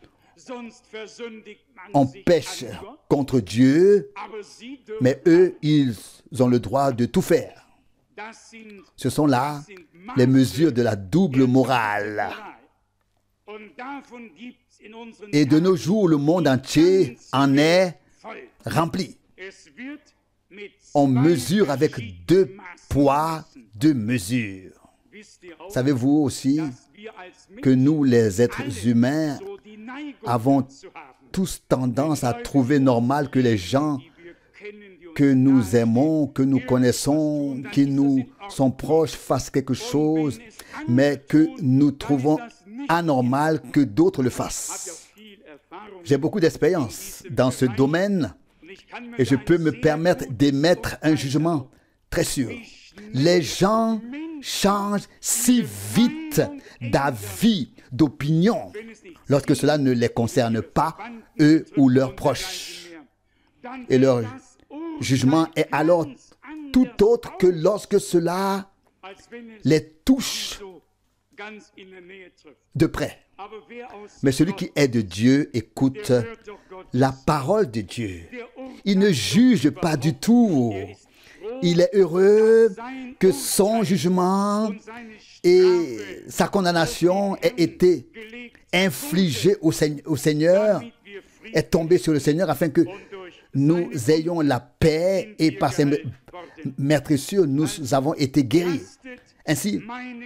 on pêche contre Dieu, mais eux, ils ont le droit de tout faire. Ce sont là les mesures de la double morale. Et de nos jours, le monde entier en est rempli. On mesure avec deux poids, deux mesures. Savez-vous aussi que nous, les êtres humains, avons tous tendance à trouver normal que les gens que nous aimons, que nous connaissons, qui nous sont proches, fassent quelque chose, mais que nous trouvons anormal que d'autres le fassent. J'ai beaucoup d'expérience dans ce domaine et je peux me permettre d'émettre un jugement très sûr. Les gens changent si vite d'avis, d'opinion, lorsque cela ne les concerne pas, eux ou leurs proches. Et leur jugement est alors tout autre que lorsque cela les touche de près. Mais celui qui est de Dieu écoute la parole de Dieu. Il ne juge pas du tout. Il est heureux que son jugement et sa condamnation aient été infligés au Seigneur, est tombé sur le Seigneur afin que nous ayons la paix et par ses meurtrissures, nous avons été guéris. Ainsi,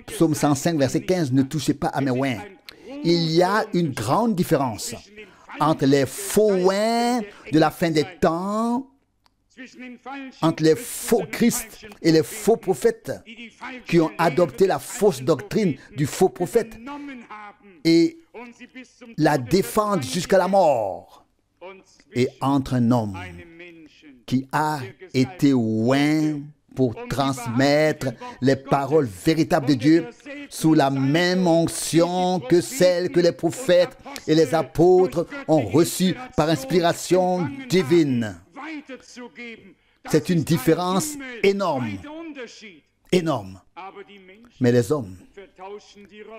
Psaume 105, verset 15, ne touchez pas à mes oins. Il y a une grande différence entre les faux oins de la fin des temps, entre les faux Christ et les faux prophètes qui ont adopté la fausse doctrine du faux prophète et la défendent jusqu'à la mort, et entre un homme qui a été oint pour transmettre les paroles véritables de Dieu sous la même onction que celle que les prophètes et les apôtres ont reçue par inspiration divine. C'est une différence énorme, énorme. Mais les hommes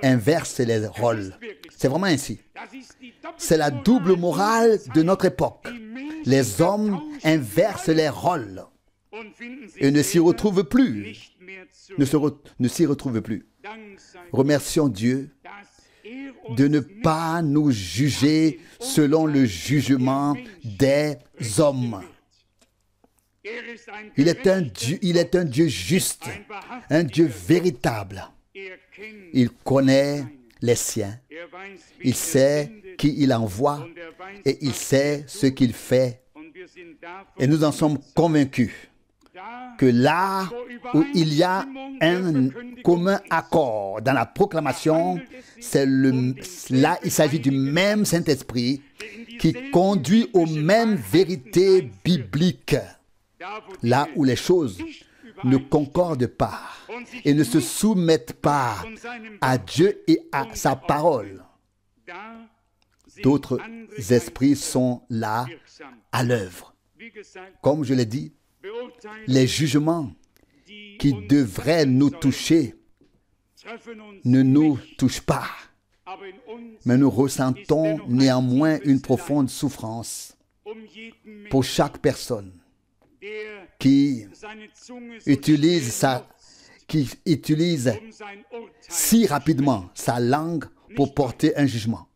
inversent les rôles. C'est vraiment ainsi. C'est la double morale de notre époque. Les hommes inversent les rôles et ne s'y retrouvent plus. Ne s'y retrouvent plus. Remercions Dieu de ne pas nous juger selon le jugement des hommes. Il est un Dieu juste, un Dieu véritable. Il connaît les siens. Il sait qui il envoie et il sait ce qu'il fait. Et nous en sommes convaincus que là où il y a un commun accord dans la proclamation, là il s'agit du même Saint-Esprit qui conduit aux mêmes vérités bibliques. Là où les choses ne concordent pas et ne se soumettent pas à Dieu et à sa parole, d'autres esprits sont là à l'œuvre. Comme je l'ai dit, les jugements qui devraient nous toucher ne nous touchent pas, mais nous ressentons néanmoins une profonde souffrance pour chaque personne qui utilise si rapidement sa langue pour porter un jugement.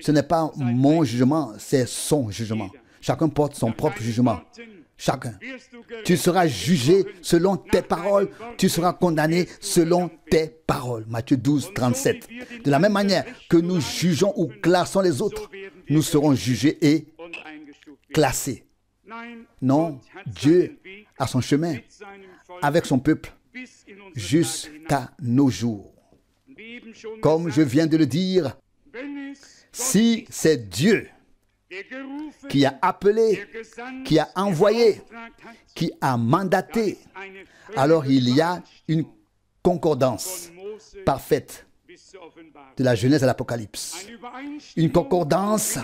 Ce n'est pas mon jugement, c'est son jugement. Chacun porte son propre jugement. Chacun. Tu seras jugé selon tes paroles, tu seras condamné selon tes paroles. Matthieu 12, 37. De la même manière que nous jugeons ou classons les autres, nous serons jugés et classés. Non, Dieu a son chemin avec son peuple jusqu'à nos jours. Comme je viens de le dire, si c'est Dieu qui a appelé, qui a envoyé, qui a mandaté, alors il y a une concordance parfaite de la Genèse à l'Apocalypse. Une concordance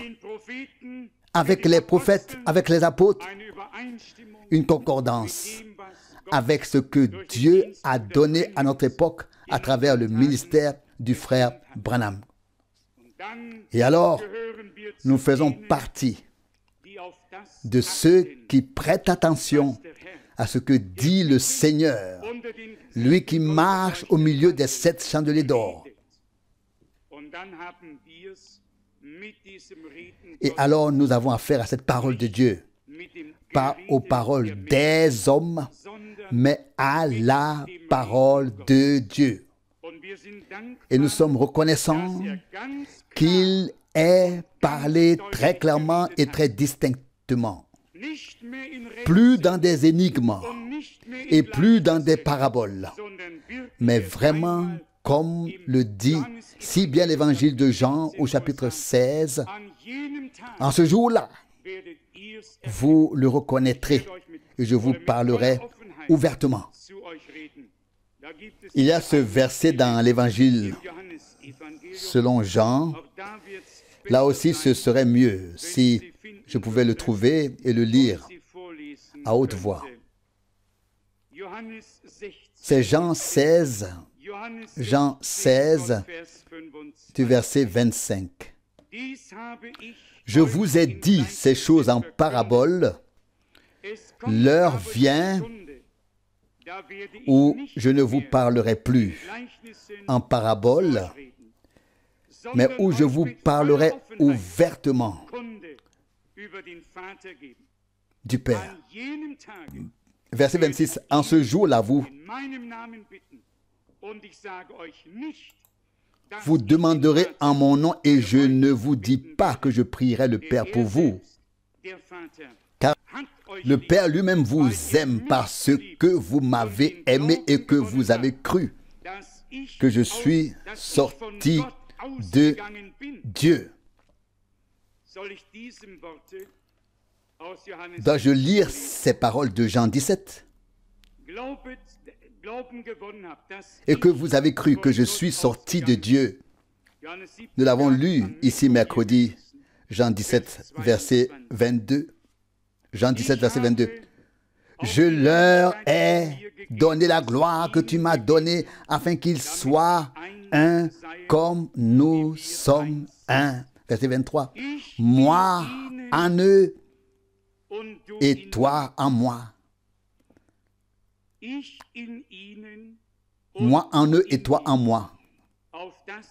avec les prophètes, avec les apôtres, une concordance avec ce que Dieu a donné à notre époque à travers le ministère du frère Branham. Et alors, nous faisons partie de ceux qui prêtent attention à ce que dit le Seigneur, lui qui marche au milieu des 7 chandeliers d'or. Et alors nous avons affaire à cette parole de Dieu, pas aux paroles des hommes, mais à la parole de Dieu. Et nous sommes reconnaissants qu'il ait parlé très clairement et très distinctement. Plus dans des énigmes et plus dans des paraboles, mais vraiment comme le dit si bien l'évangile de Jean au chapitre 16, en ce jour-là, vous le reconnaîtrez et je vous parlerai ouvertement. Il y a ce verset dans l'évangile selon Jean. Là aussi, ce serait mieux si je pouvais le trouver et le lire à haute voix. C'est Jean 16, du verset 25. Je vous ai dit ces choses en parabole. L'heure vient où je ne vous parlerai plus en parabole, mais où je vous parlerai ouvertement du Père. Verset 26, en ce jour-là, vous demanderez en mon nom et je ne vous dis pas que je prierai le Père pour vous. Car le Père lui-même vous aime parce que vous m'avez aimé et que vous avez cru que je suis sorti de Dieu. Dois-je lire ces paroles de Jean 17? Et que vous avez cru que je suis sorti de Dieu. Nous l'avons lu ici mercredi, Jean 17, verset 22. Jean 17, verset 22. Je leur ai donné la gloire que tu m'as donnée afin qu'ils soient un comme nous sommes un. Verset 23. Moi en eux et toi en moi. Moi en eux et toi en moi.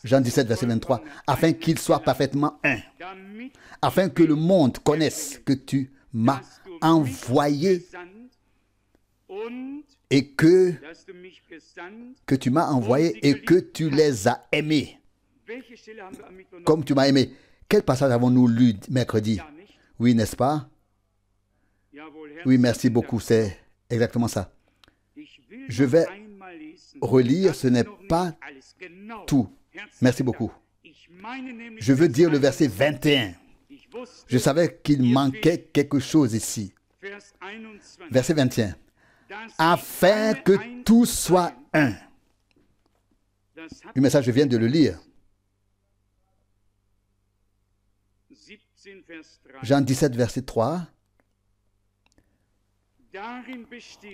Jean 17, verset 23. Afin qu'ils soient parfaitement un. Afin que le monde connaisse que tu m'as envoyé et que tu m'as envoyé et que tu les as aimés comme tu m'as aimé. Quel passage avons-nous lu mercredi? Oui, n'est-ce pas? Oui, merci beaucoup, c'est exactement ça. Je vais relire, ce n'est pas tout. Merci beaucoup. Je veux dire le verset 21. Je savais qu'il manquait quelque chose ici. Verset 21. Afin que tout soit un. Le message, je viens de le lire. Jean 17, verset 3.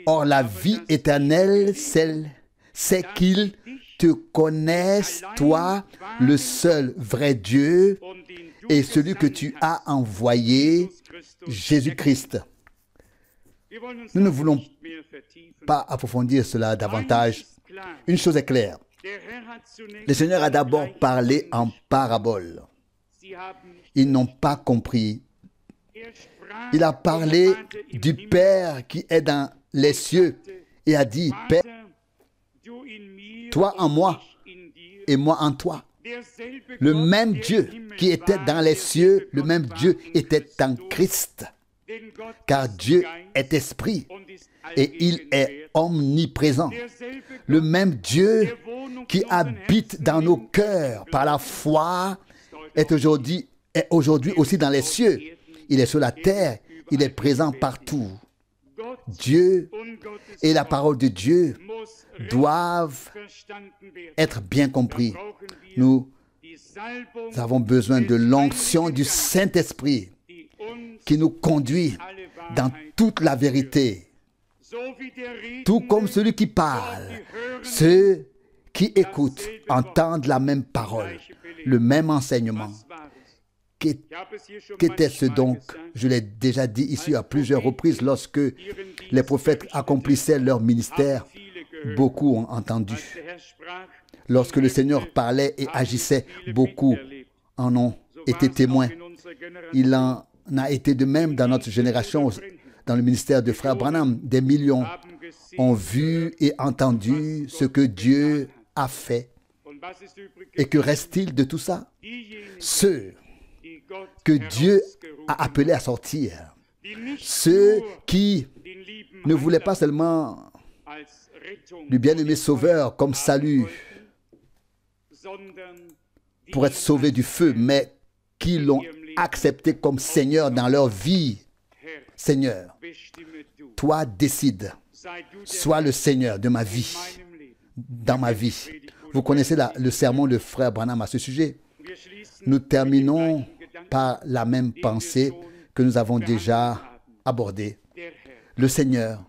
Or, la vie éternelle, c'est qu'ils te connaissent, toi, le seul vrai Dieu, et celui que tu as envoyé, Jésus-Christ. Nous ne voulons pas approfondir cela davantage. Une chose est claire. Le Seigneur a d'abord parlé en parabole. Ils n'ont pas compris. Il a parlé du Père qui est dans les cieux et a dit, Père, toi en moi et moi en toi. Le même Dieu qui était dans les cieux, le même Dieu était en Christ. Car Dieu est esprit et il est omniprésent. Le même Dieu qui habite dans nos cœurs par la foi est aujourd'hui aussi dans les cieux. Il est sur la terre, il est présent partout. Dieu et la parole de Dieu doivent être bien compris. Nous avons besoin de l'onction du Saint-Esprit qui nous conduit dans toute la vérité. Tout comme celui qui parle, ceux qui écoutent entendent la même parole, le même enseignement. Qu'était-ce donc? Je l'ai déjà dit ici à plusieurs reprises, lorsque les prophètes accomplissaient leur ministère, beaucoup ont entendu. Lorsque le Seigneur parlait et agissait, beaucoup en ont été témoins. Il en a été de même dans notre génération, dans le ministère de Frère Branham. Des millions ont vu et entendu ce que Dieu a fait. Et que reste-t-il de tout ça? Ceux que Dieu a appelés à sortir. Ceux qui ne voulaient pas seulement du bien-aimé Sauveur comme salut pour être sauvés du feu, mais qui l'ont accepté comme Seigneur dans leur vie. Seigneur, toi décides, sois le Seigneur de ma vie, dans ma vie. Vous connaissez le sermon de Frère Branham à ce sujet. Nous terminons par la même pensée que nous avons déjà abordée. Le Seigneur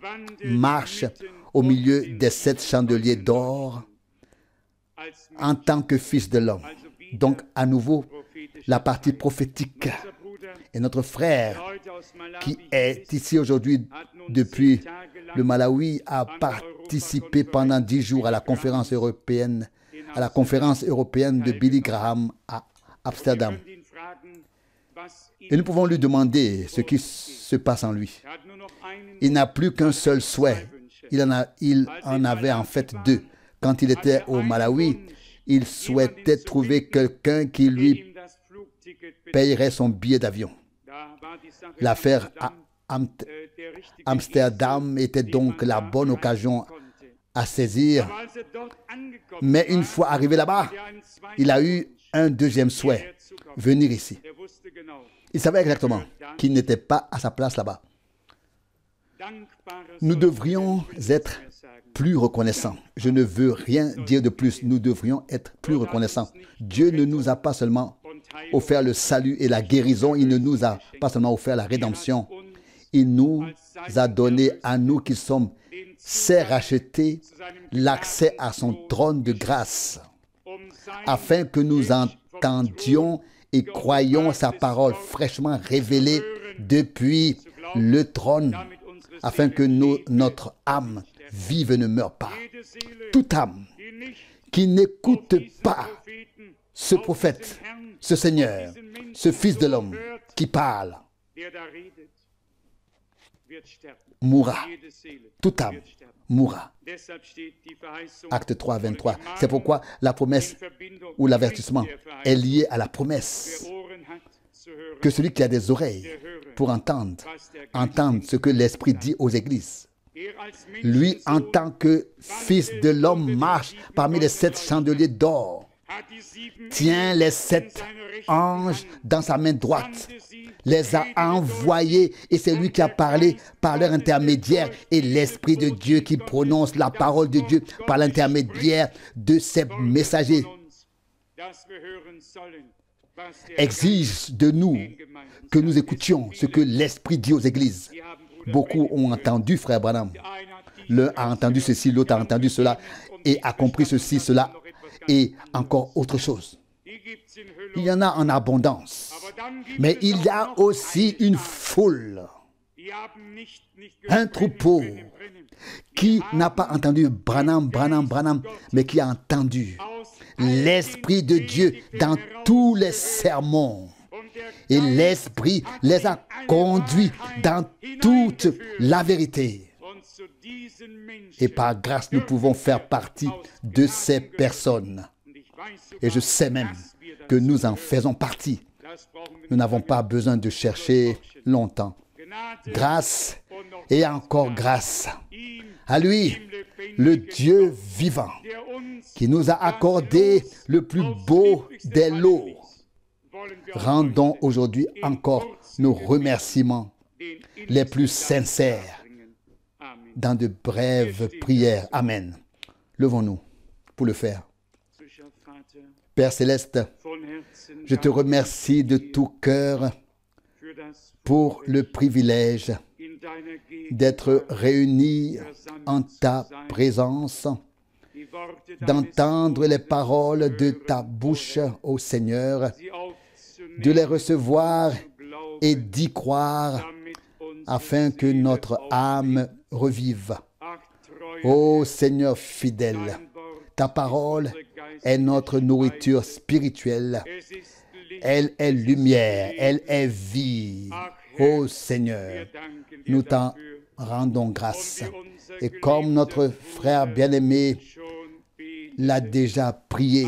marche au milieu des 7 chandeliers d'or en tant que Fils de l'homme. Donc, à nouveau, la partie prophétique. Et notre frère, qui est ici aujourd'hui depuis le Malawi, a participé pendant 10 jours à la conférence européenne, de Billy Graham à Amsterdam. Et nous pouvons lui demander ce qui se passe en lui. Il n'a plus qu'un seul souhait. Il en avait en fait deux. Quand il était au Malawi, il souhaitait trouver quelqu'un qui lui payerait son billet d'avion. L'affaire Amsterdam était donc la bonne occasion à saisir. Mais une fois arrivé là-bas, il a eu un deuxième souhait, venir ici. Il savait exactement qu'il n'était pas à sa place là-bas. Nous devrions être plus reconnaissants. Je ne veux rien dire de plus. Nous devrions être plus reconnaissants. Dieu ne nous a pas seulement offert le salut et la guérison. Il ne nous a pas seulement offert la rédemption. Il nous a donné à nous qui sommes ses rachetés l'accès à son trône de grâce afin que nous entendions et croyions sa parole fraîchement révélée depuis le trône afin que notre âme vive ne meure pas. Toute âme qui n'écoute pas ce prophète, ce Seigneur, ce Fils de l'homme qui parle, mourra. Toute âme mourra. Acte 3, 23. C'est pourquoi la promesse ou l'avertissement est lié à la promesse. Que celui qui a des oreilles pour entendre ce que l'Esprit dit aux églises. Lui, en tant que Fils de l'homme, marche parmi les 7 chandeliers d'or, tient les 7 anges dans sa main droite, les a envoyés et c'est lui qui a parlé par leur intermédiaire et l'Esprit de Dieu qui prononce la parole de Dieu par l'intermédiaire de ses messagers exige de nous que nous écoutions ce que l'Esprit dit aux églises. Beaucoup ont entendu, frère Branham. L'un a entendu ceci, l'autre a entendu cela et a compris ceci, cela et encore autre chose. Il y en a en abondance. Mais il y a aussi une foule, un troupeau qui n'a pas entendu Branham, mais qui a entendu l'Esprit de Dieu dans tous les sermons. Et l'Esprit les a conduits dans toute la vérité. Et par grâce, nous pouvons faire partie de ces personnes. Et je sais même que nous en faisons partie. Nous n'avons pas besoin de chercher longtemps. Grâce et encore grâce à lui, le Dieu vivant, qui nous a accordé le plus beau des lots. Rendons aujourd'hui encore nos remerciements les plus sincères dans de brèves prières. Amen. Levons-nous pour le faire. Père Céleste, je te remercie de tout cœur pour le privilège d'être réunis en ta présence, d'entendre les paroles de ta bouche, ô Seigneur, de les recevoir et d'y croire afin que notre âme revive. Ô Seigneur fidèle, ta parole est notre nourriture spirituelle. Elle est lumière, elle est vie. Ô Seigneur, nous t'en rendons grâce. Et comme notre frère bien-aimé l'a déjà prié,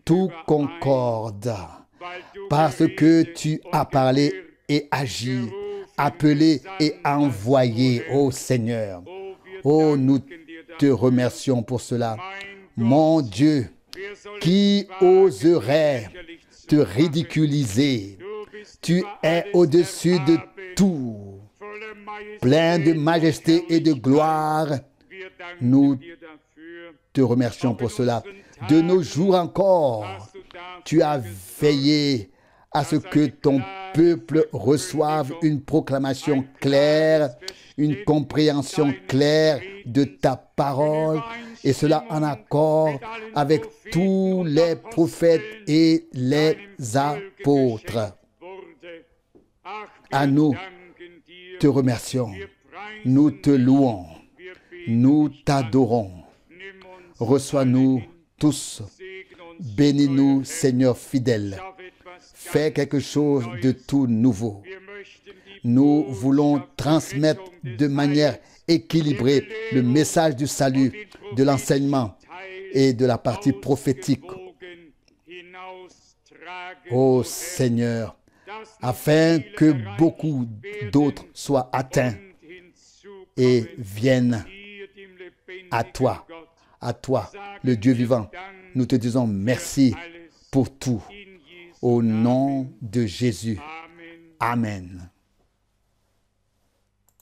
tout concorde parce que tu as parlé et agi, appelé et envoyé, ô Seigneur. Oh, nous te remercions pour cela. Mon Dieu, qui oserait te ridiculiser? Tu es au-dessus de tout, plein de majesté et de gloire. Nous te remercions pour cela. De nos jours encore, tu as veillé à ce que ton peuple reçoive une proclamation claire, une compréhension claire de ta parole, et cela en accord avec tous les prophètes et les apôtres. À nous te remercions, nous te louons, Nous t'adorons. Reçois-nous tous. Bénis-nous, Seigneur fidèle. Fais quelque chose de tout nouveau. Nous voulons transmettre de manière équilibrée le message du salut, de l'enseignement et de la partie prophétique. Ô Seigneur, afin que beaucoup d'autres soient atteints et viennent à toi, le Dieu vivant. Nous te disons merci pour tout. Au nom de Jésus. Amen.